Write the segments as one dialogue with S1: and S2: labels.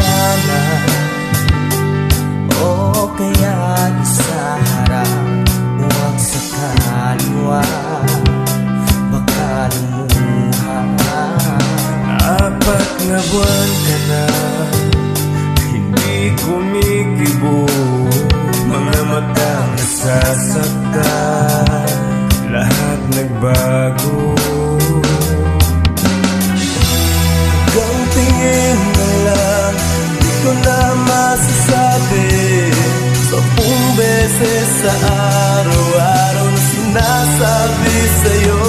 S1: kanan o kaya sa harap, huwag sa kaliwa, baka lumuha.
S2: 4 na buwan ka na, hindi kumikibo, mga matang nasasaktan, lahat nagbago.
S1: Hanggang tingin na lang, di ko na masasabi. 10 beses sa araw-araw na sinasabi sa'yo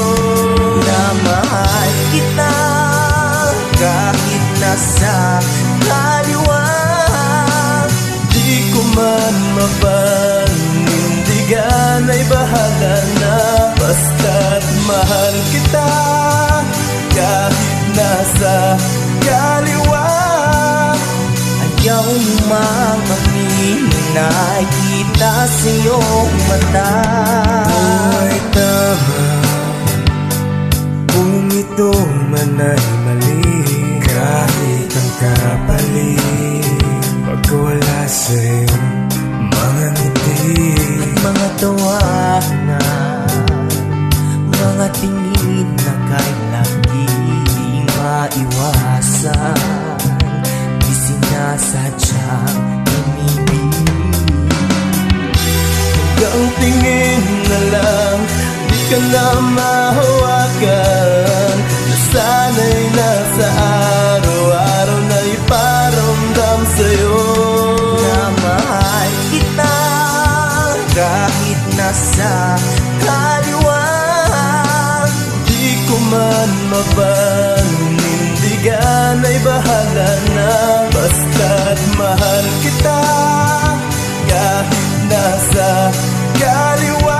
S1: na mahal kita, kahit nasa kaliwa. Di ko man mapanindigan, ay bahala na, basta't mahal kita, kahit nasa kaliwa. Ayaw mo mang aminin, nakikita sa iyong mata.
S2: Ay tama, kung ito man ay mali, kahit ang kapalit, pagkawala sa'yo mga ngiti,
S1: Mga tawanan, mga tingin na kailan di maiwasan, di sinasadyang umibig. Hanggang tingin na lang, di ka na mahawakan, nasanay na sa araw-araw na iparamdam sa'yo na mahal kita, kahit nasa kaliwa. Di ko man mapanindigan, ay bahala na, basta't mahal kita, kahit nasa kaliwa.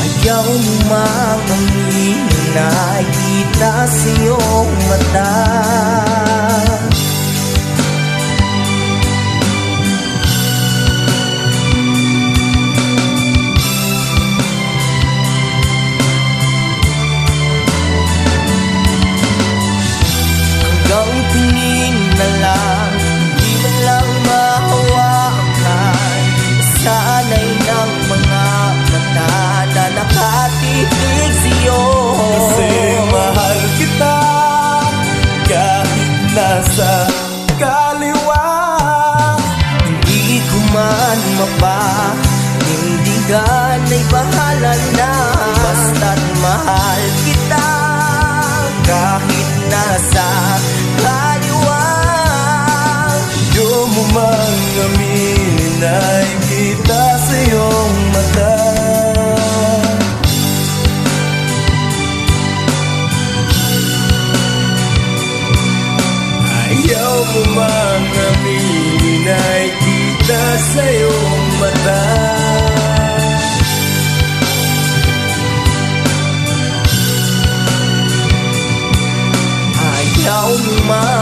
S1: Ayaw mo mang aminin, nakikita sa iyong mata. Hanggang tingin na lang, di man lang mahawakan, sanay ng mga mata na nakatitig sa'yo. Kasi mahal kita, kahit nasa kaliwa. Hindi ko man mapanindigan, ay bahala na, basta't mahal kita, kahit nasa kaliwa. Ayaw mo mang aminin, ay kita sa iyong mata. Ayaw mo mang aminin, ay kita sa iyong mata. Ayaw mo mang